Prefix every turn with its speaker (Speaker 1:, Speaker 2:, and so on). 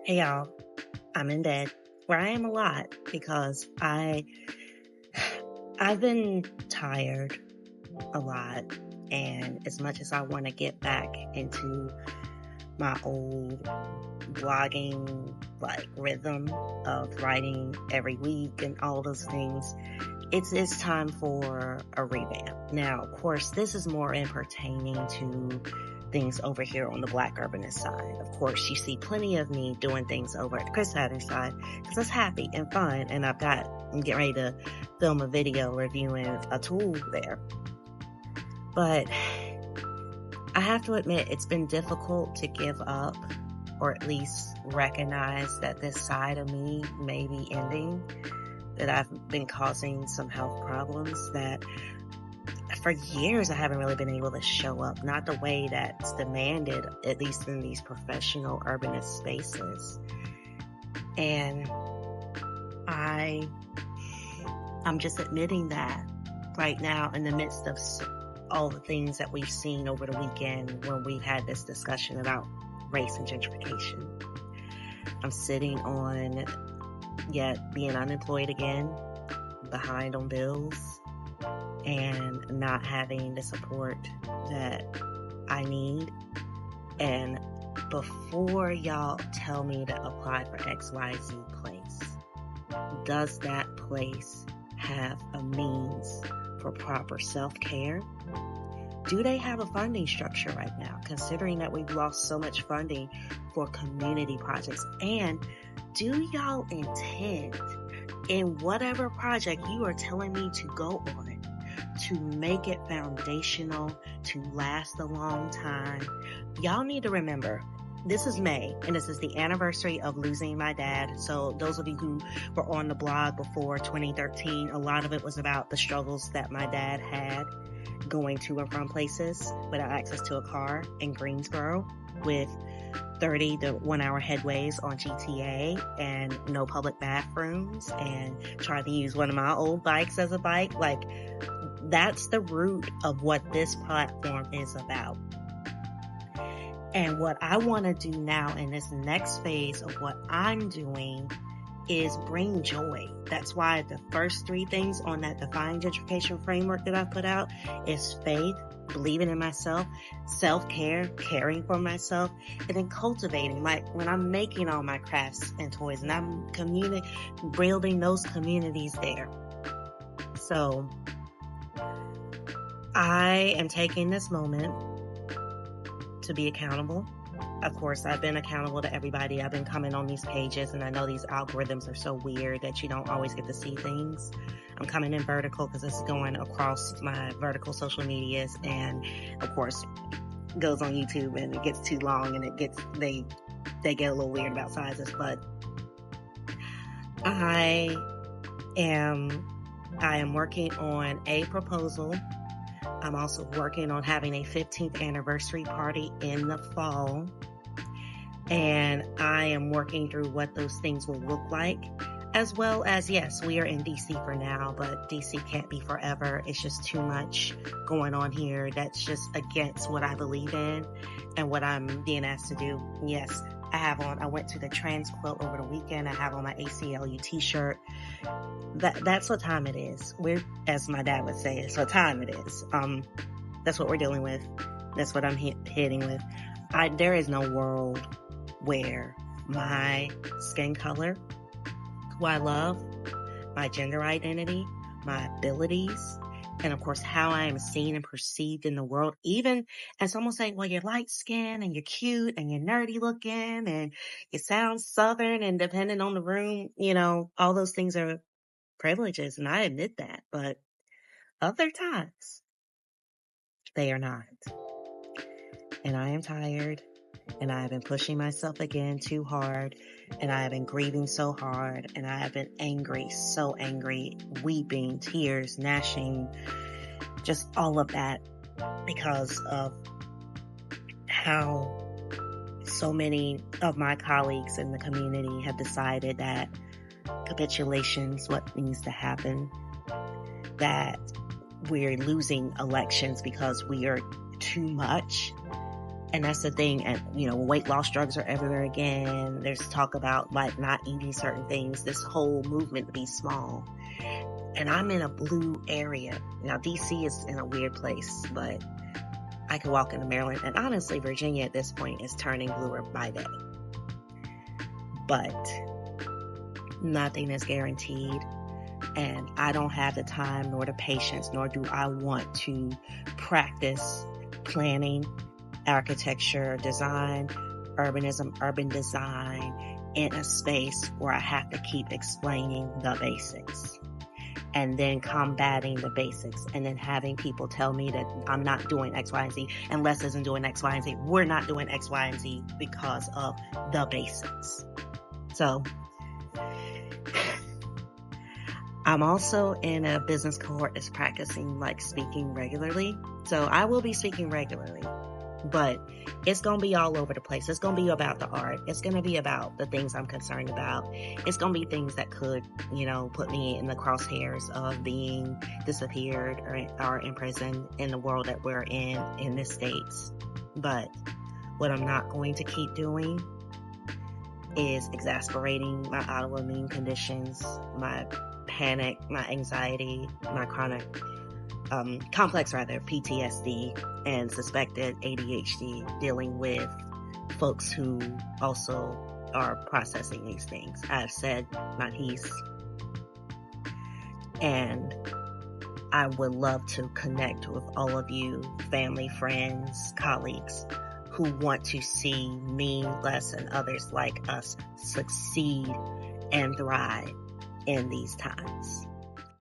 Speaker 1: Hey y'all, I'm in bed where I am a lot because I've been tired a lot, and as much as I want to get back into my old blogging rhythm of writing every week and all those things, it's time for a revamp. Now, of course, this is more in pertaining to things over here on the Black urbanist side. Of course, you see plenty of me doing things over at the Chris Hatter side because it's happy and fun, and I'm getting ready to film a video reviewing a tool there. But I have to admit, it's been difficult to give up or at least recognize that this side of me may be ending, that I've been causing some health problems that for years I haven't really been able to show up, not the way that's demanded, at least in these professional urbanist spaces. And I'm just admitting that right now in the midst of all the things that we've seen over the weekend when we've had this discussion about race and gentrification. I'm sitting on yet being unemployed again, behind on bills, and not having the support that I need. And before y'all tell me to apply for XYZ place, does that place have a means for proper self-care? Do they have a funding structure right now, considering that we've lost so much funding for community projects? And do y'all intend in whatever project you are telling me to go on to make it foundational, to last a long time? Y'all need to remember, this is May, and this is the anniversary of losing my dad. So those of you who were on the blog before 2013, a lot of it was about the struggles that my dad had going to and from places without access to a car in Greensboro, with 30 to 1 hour headways on GTA and no public bathrooms, and trying to use one of my old bikes as a bike. That's the root of what this platform is about. And what I want to do now in this next phase of what I'm doing is bring joy. That's why the first 3 things on that Define Gentrification framework that I put out is faith, believing in myself, self-care, caring for myself, and then cultivating. Like when I'm making all my crafts and toys and I'm building those communities there. So I am taking this moment to be accountable. Of course, I've been accountable to everybody. I've been coming on these pages, and I know these algorithms are so weird that you don't always get to see things. I'm coming in vertical because it's going across my vertical social medias, and of course, goes on YouTube, and it gets too long, and they get a little weird about sizes. But I am working on a proposal. I'm also working on having a 15th anniversary party in the fall. And I am working through what those things will look like, as well as, yes, we are in DC for now, but DC can't be forever. It's just too much going on here. That's just against what I believe in and what I'm being asked to do. Yes, I went to the trans quilt over the weekend. I have on my ACLU t-shirt. That's what time it is. As my dad would say, it's what time it is. That's what we're dealing with. That's what I'm hitting with. There is no world where my skin color, who I love, my gender identity, my abilities, and of course how I am seen and perceived in the world, even as someone saying, well, you're light skinned and you're cute and you're nerdy looking and you sound Southern, and depending on the room, all those things are privileges, and I admit that, but other times they are not. And I am tired, and I have been pushing myself again too hard, and I have been grieving so hard, and I have been angry, so angry, weeping, tears, gnashing, just all of that, because of how so many of my colleagues in the community have decided that capitulation is what needs to happen, that we're losing elections because we are too much, And that's the thing. And, weight loss drugs are everywhere again. There's talk about like not eating certain things, this whole movement to be small. And I'm in a blue area. Now, DC is in a weird place, but I can walk into Maryland. And honestly, Virginia at this point is turning bluer by day. But nothing is guaranteed. And I don't have the time nor the patience, nor do I want to practice planning, architecture, design, urbanism, urban design in a space where I have to keep explaining the basics and then combating the basics and then having people tell me that I'm not doing X, Y, and Z and Les isn't doing X, Y, and Z. We're not doing X, Y, and Z because of the basics. So I'm also in a business cohort that's practicing like speaking regularly. So I will be speaking regularly, but it's going to be all over the place. It's going to be about the art. It's going to be about the things I'm concerned about. It's going to be things that could, put me in the crosshairs of being disappeared or imprisoned in the world that we're in the States. But what I'm not going to keep doing is exasperating my autoimmune conditions, my panic, my anxiety, my complex PTSD, and suspected ADHD, dealing with folks who also are processing these things. I've said my piece, and I would love to connect with all of you, family, friends, colleagues, who want to see me, Les, and others like us succeed and thrive in these times.